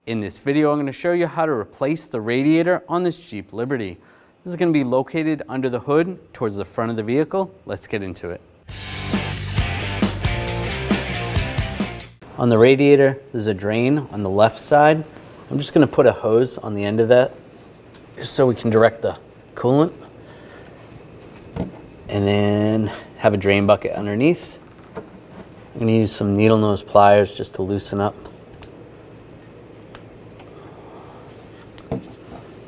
In this video, I'm going to show you how to replace the radiator on this Jeep Liberty. This is going to be located under the hood towards the front of the vehicle. Let's get into it. On the radiator, there's a drain on the left side. I'm just going to put a hose on the end of that just so we can direct the coolant. And then have a drain bucket underneath. I'm going to use some needle nose pliers just to loosen up.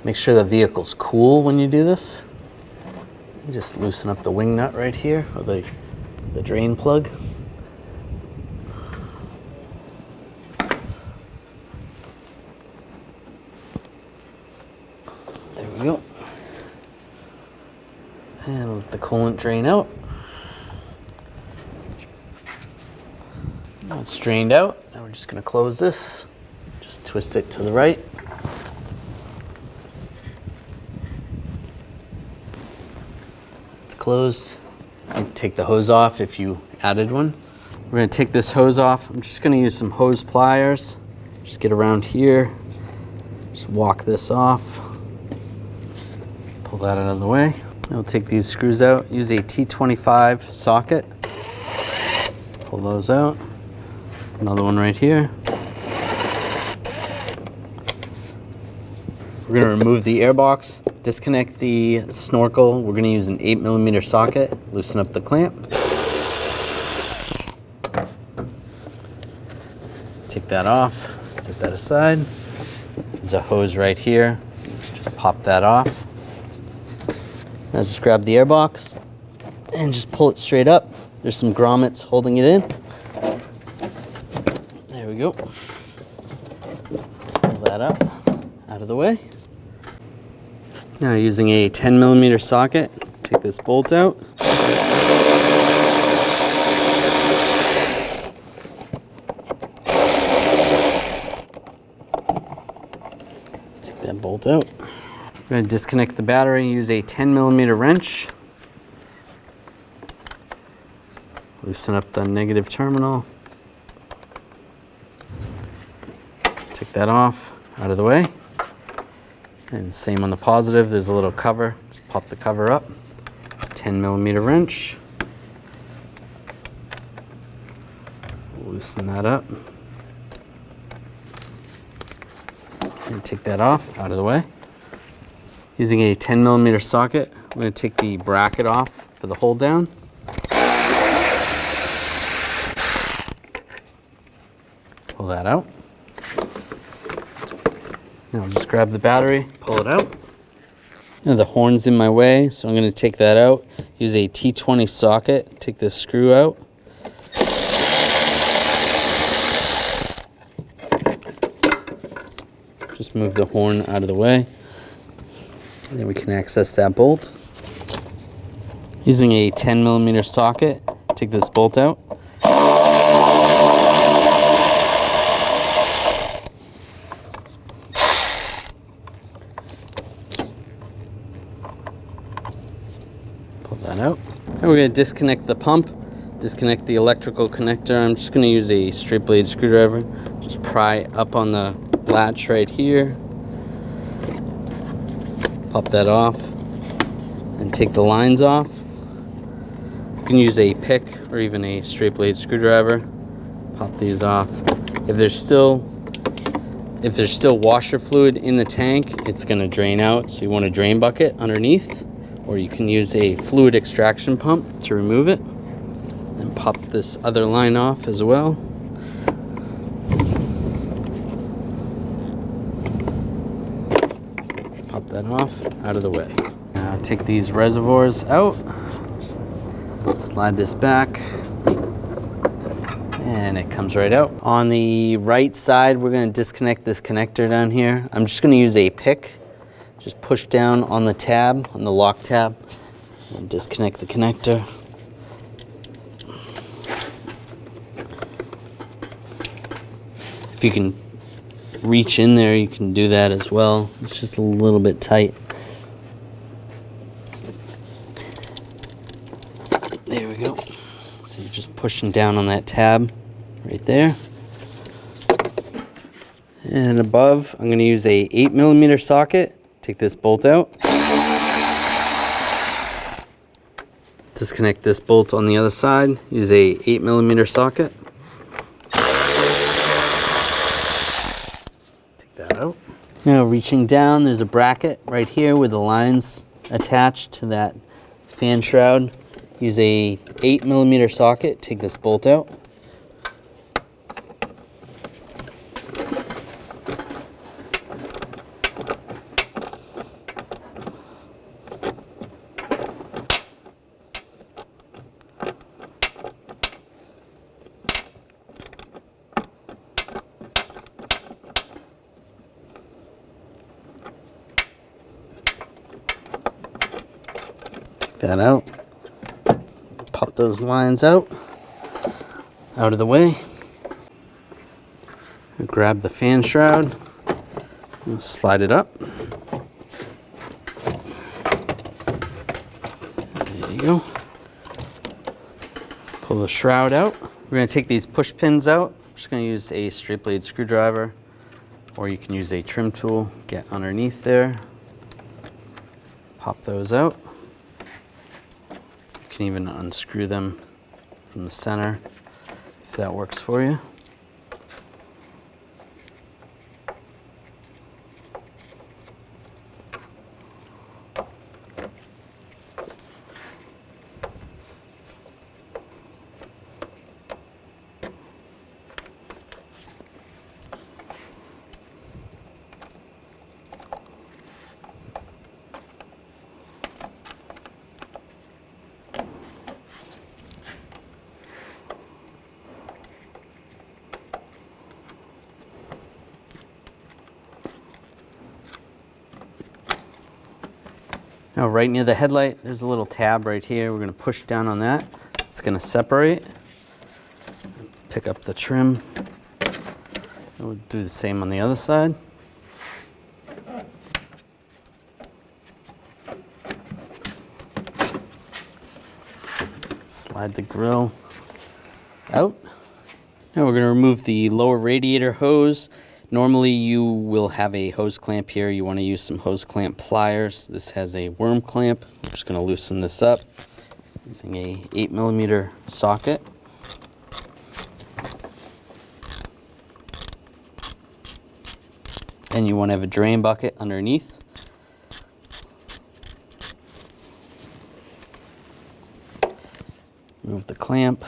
Make sure the vehicle's cool when you do this. Just loosen up the wing nut right here, or the drain plug. There we go. And let the coolant drain out. Now it's drained out. Now we're just going to close this. Just twist it to the right. Closed. And take the hose off if you added one. We're going to take this hose off. I'm just going to use some hose pliers. Just get around here. Just walk this off. Pull that out of the way. I'll take these screws out. Use a T20 socket. Pull those out. Another one right here. We're going to remove the airbox. Disconnect the snorkel. We're going to use an 8mm socket. Loosen up the clamp. Take that off. Set that aside. There's a hose right here. Just pop that off. Now just grab the airbox and just pull it straight up. There's some grommets holding it in. There we go. Pull that up, out of the way. Now using a 10mm socket, take this bolt out. Take that bolt out. We're going to disconnect the battery, use a 10mm wrench. Loosen up the negative terminal. Take that off, out of the way. And same on the positive, there's a little cover. Just pop the cover up. 10mm wrench. Loosen that up. And take that off, out of the way. Using a 10mm socket, I'm going to take the bracket off for the hold down. Pull that out. Now just grab the battery, pull it out. Now the horn's in my way, so I'm going to take that out. Use a T20 socket, take this screw out. Just move the horn out of the way. And then we can access that bolt. Using a 10mm socket, take this bolt out. Pull that out. Now we're going to disconnect the pump, disconnect the electrical connector. I'm just going to use a straight blade screwdriver. Just pry up on the latch right here. Pop that off and take the lines off. You can use a pick or even a straight blade screwdriver. Pop these off. If there's still washer fluid in the tank, it's going to drain out, so you want a drain bucket underneath, or you can use a fluid extraction pump to remove it. And pop this other line off as well. Pop that off, out of the way. Now take these reservoirs out. Just slide this back. And it comes right out. On the right side, we're going to disconnect this connector down here. I'm just going to use a pick. Just push down on the tab, on the lock tab, and disconnect the connector. If you can reach in there, you can do that as well. It's just a little bit tight. There we go. So you're just pushing down on that tab right there. And above, I'm going to use a 8mm socket. Take this bolt out. Disconnect this bolt on the other side. Use a 8mm socket. Take that out. Now reaching down, there's a bracket right here with the lines attached to that fan shroud. Use a 8mm socket. Take this bolt out. That out. Pop those lines out of the way. Grab the fan shroud and slide it up. There you go. Pull the shroud out. We're going to take these push pins out. I'm just going to use a straight blade screwdriver, or you can use a trim tool. Get underneath there. Pop those out. You can even unscrew them from the center if that works for you. Now right near the headlight, there's a little tab right here. We're going to push down on that. It's going to separate. Pick up the trim. We'll do the same on the other side. Slide the grill out. Now we're going to remove the lower radiator hose. Normally you will have a hose clamp here. You want to use some hose clamp pliers. This has a worm clamp. I'm just going to loosen this up using a 8mm socket. And you want to have a drain bucket underneath. Move the clamp.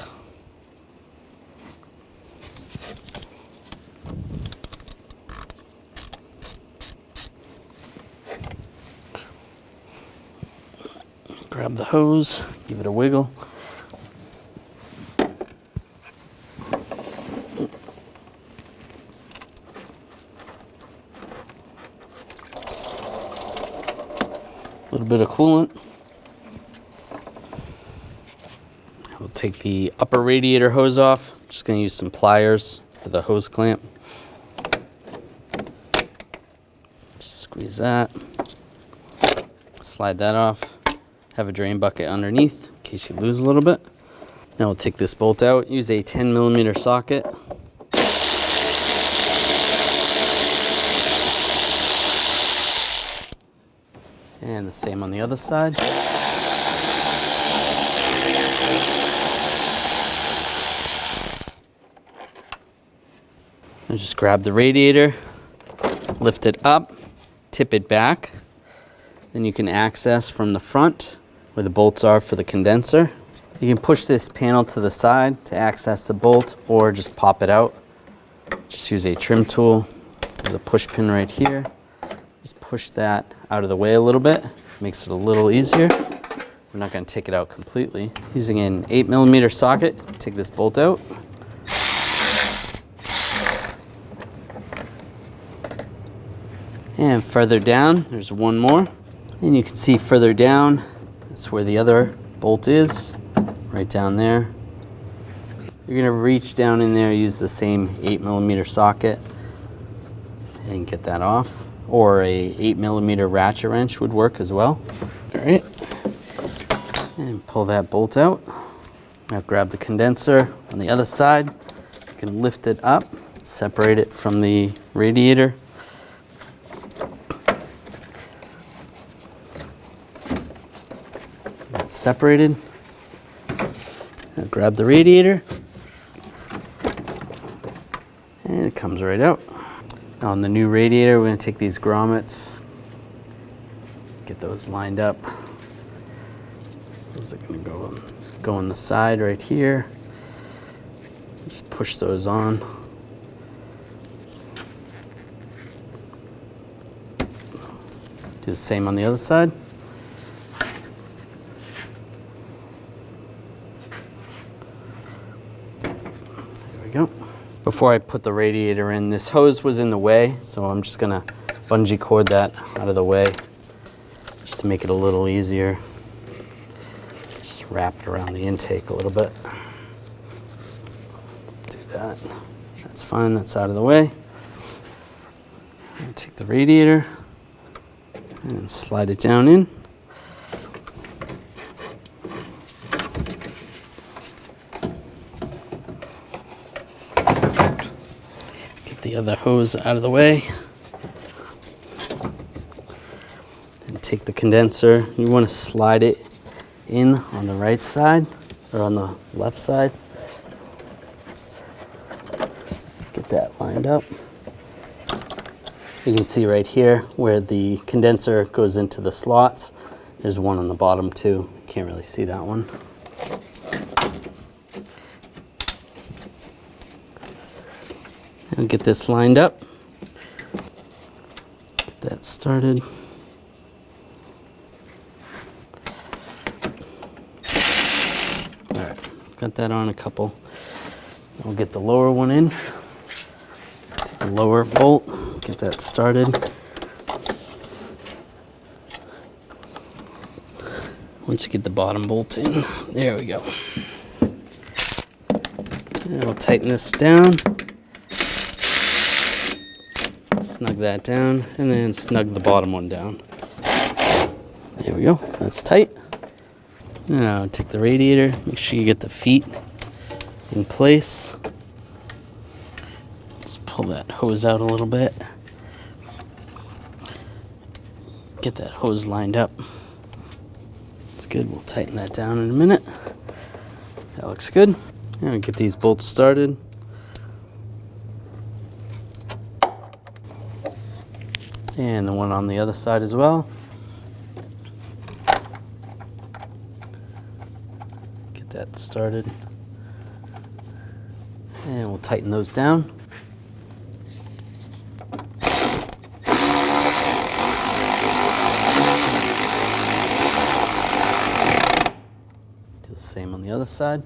Grab the hose, give it a wiggle. A little bit of coolant. We'll take the upper radiator hose off. I'm just going to use some pliers for the hose clamp. Just squeeze that. Slide that off. Have a drain bucket underneath in case you lose a little bit. Now we'll take this bolt out. Use a 10mm socket. And the same on the other side. And just grab the radiator, lift it up, tip it back. Then you can access from the front where the bolts are for the condenser. You can push this panel to the side to access the bolt or just pop it out. Just use a trim tool. There's a push pin right here. Just push that out of the way a little bit. Makes it a little easier. We're not going to take it out completely. Using an 8mm socket, take this bolt out. And further down, there's one more. And you can see further down, that's where the other bolt is, right down there. You're going to reach down in there, use the same 8mm socket, and get that off. Or a 8mm ratchet wrench would work as well. All right. And pull that bolt out. Now grab the condenser on the other side. You can lift it up, separate it from the radiator. It's separated. Now grab the radiator, and it comes right out. Now on the new radiator, we're going to take these grommets, get those lined up. Those are going to go on the side right here. Just push those on. Do the same on the other side. There we go. Before I put the radiator in, this hose was in the way, so I'm just gonna bungee cord that out of the way just to make it a little easier. Just wrap it around the intake a little bit. Let's do that. That's fine, that's out of the way. Take the radiator and slide it down in. The other hose out of the way, and take the condenser. You want to slide it in on the right side or on the left side. Get that lined up. You can see right here where the condenser goes into the slots. There's one on the bottom too. Can't really see that one. And get this lined up. Get that started. All right, got that on a couple. We'll get the lower one in. Take the lower bolt, get that started. Once you get the bottom bolt in, there we go. And we'll tighten this down. Snug that down, and then snug the bottom one down. There we go, that's tight. Now take the radiator, make sure you get the feet in place. Just pull that hose out a little bit. Get that hose lined up. That's good, we'll tighten that down in a minute. That looks good. Now get these bolts started. And the one on the other side as well. Get that started. And we'll tighten those down. Do the same on the other side.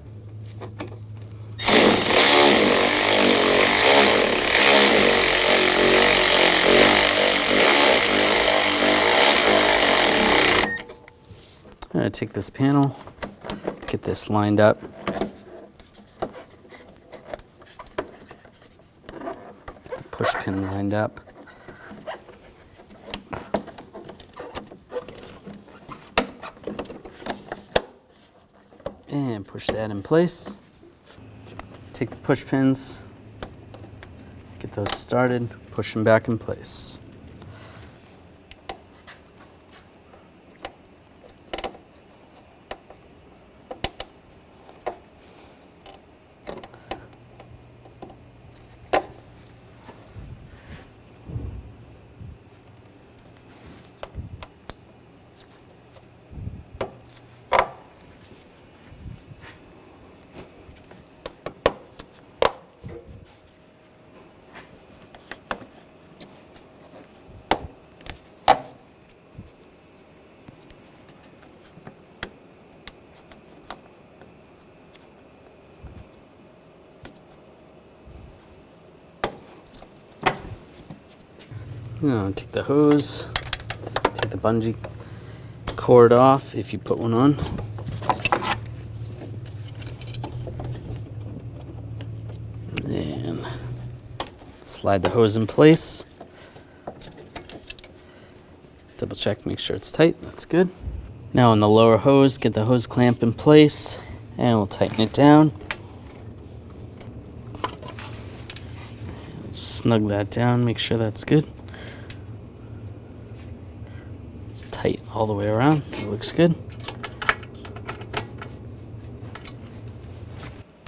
I'm going to take this panel, get this lined up. Get the push pin lined up. And push that in place. Take the push pins, get those started, push them back in place. Now take the hose, take the bungee cord off if you put one on. And then slide the hose in place. Double check, make sure it's tight, that's good. Now on the lower hose, get the hose clamp in place and we'll tighten it down. snug that down, make sure that's good. It's tight all the way around. It looks good.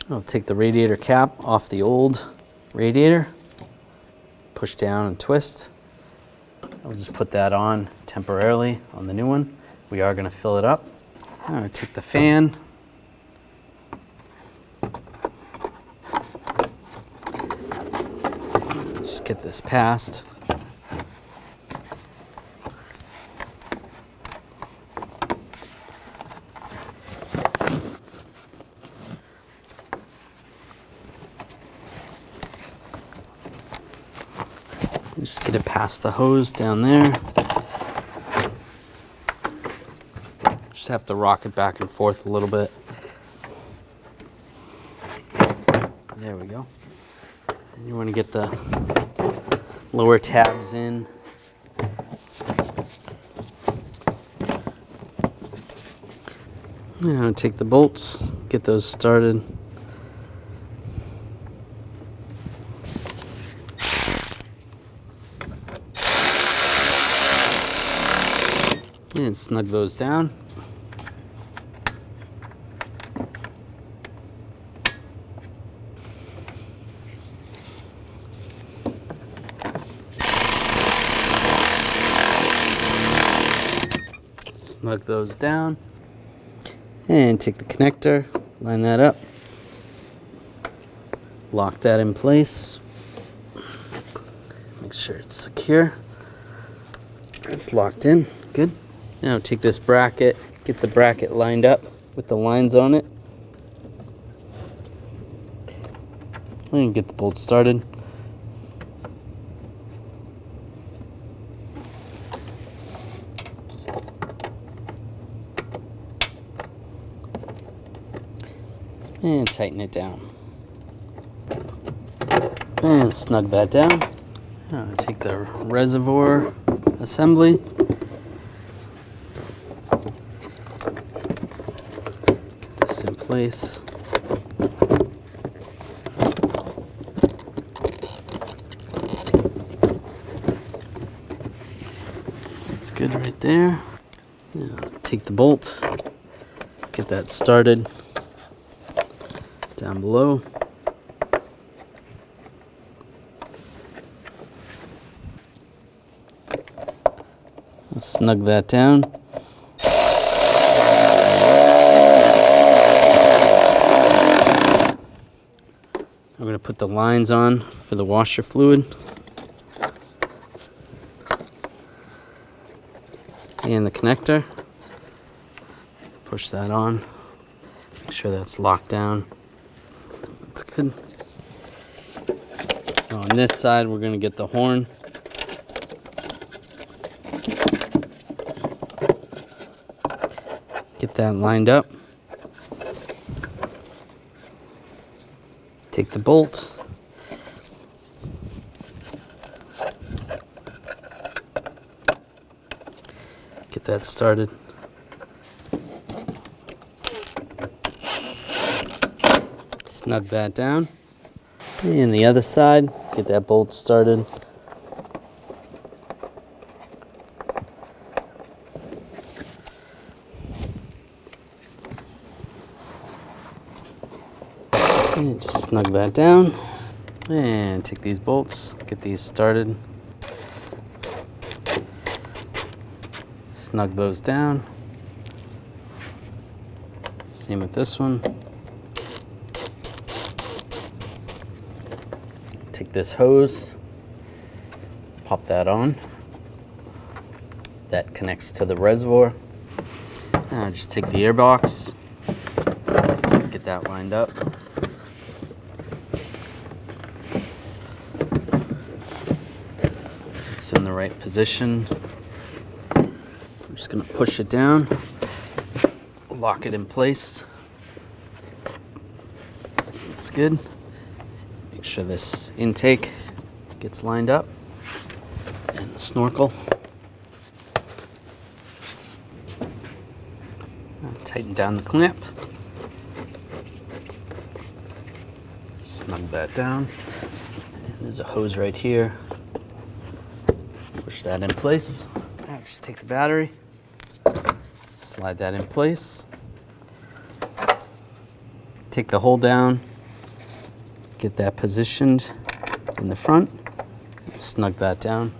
I'll take the radiator cap off the old radiator, push down and twist. I'll just put that on temporarily on the new one. We are going to fill it up. I'm going to take the fan. Just get this passed. Just get it past the hose down there. Just have to rock it back and forth a little bit. There we go. And you want to get the lower tabs in. Now take the bolts, get those started. And snug those down. Snug those down. And take the connector, line that up. Lock that in place. Make sure it's secure. It's locked in. Good. Now take this bracket, get the bracket lined up with the lines on it. And get the bolt started. And tighten it down. And snug that down. Now take the reservoir assembly. Get this in place. That's good right there. Now take the bolt, get that started down below. I'll snug that down. I'm going to put the lines on for the washer fluid. And the connector. Push that on. Make sure that's locked down. That's good. Now on this side, we're going to get the horn. Get that lined up. Take the bolt. Get that started. Snug that down. And the other side, get that bolt started. And just snug that down. And take these bolts, get these started. Snug those down. Same with this one. Take this hose, pop that on. That connects to the reservoir. Now just take the airbox, get that lined up. It's in the right position. I'm just going to push it down, lock it in place. That's good. Make sure this intake gets lined up and the snorkel. Tighten down the clamp. Snug that down. And There's a hose right here. Push that in place. Now just take the battery, slide that in place. Take the hole down, get that positioned in the front, snug that down.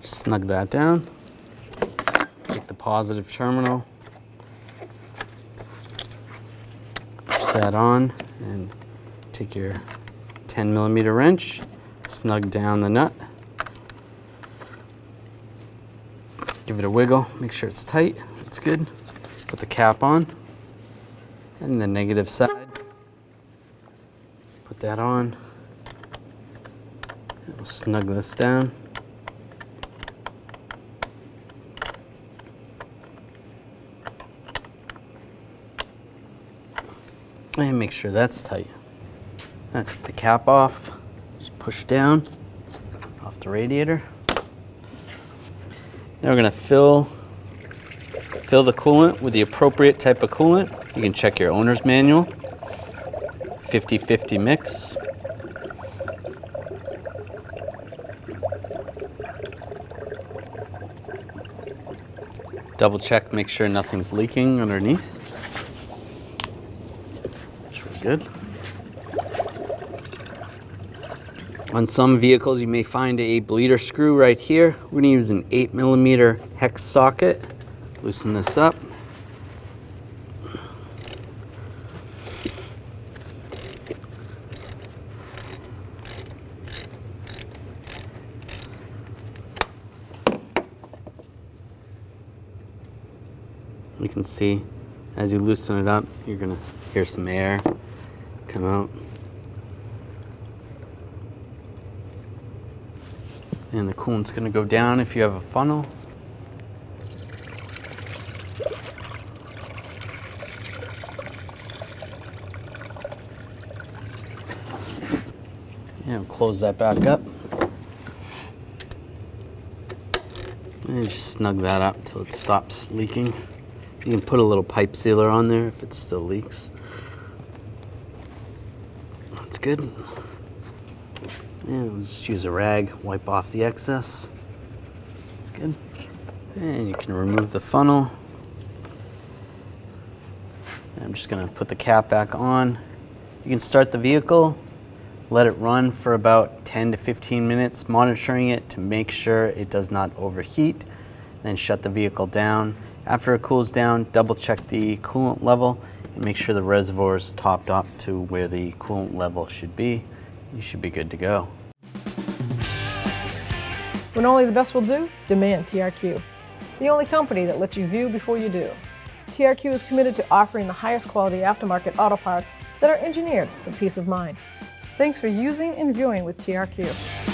Snug that down. Take the positive terminal, push that on, and take your 10mm wrench, snug down the nut. Give it a wiggle, make sure it's tight, it's good. Put the cap on, and the negative side. Put that on. And we'll snug this down. And make sure that's tight. Now take the cap off, just push down off the radiator. Now we're going to fill the coolant with the appropriate type of coolant. You can check your owner's manual. 50-50 mix. Double check, make sure nothing's leaking underneath. Good. On some vehicles, you may find a bleeder screw right here. We're going to use an 8mm hex socket. Loosen this up. You can see as you loosen it up, you're going to hear some air come out. And the coolant's going to go down if you have a funnel. And close that back up. And just snug that up until it stops leaking. You can put a little pipe sealer on there if it still leaks. That's good. And we'll just use a rag, wipe off the excess. That's good. And you can remove the funnel. And I'm just going to put the cap back on. You can start the vehicle, let it run for about 10 to 15 minutes, monitoring it to make sure it does not overheat. Then shut the vehicle down. After it cools down, double check the coolant level and make sure the reservoir is topped up to where the coolant level should be. You should be good to go. When only the best will do, demand TRQ. The only company that lets you view before you do. TRQ is committed to offering the highest quality aftermarket auto parts that are engineered for peace of mind. Thanks for using and viewing with TRQ.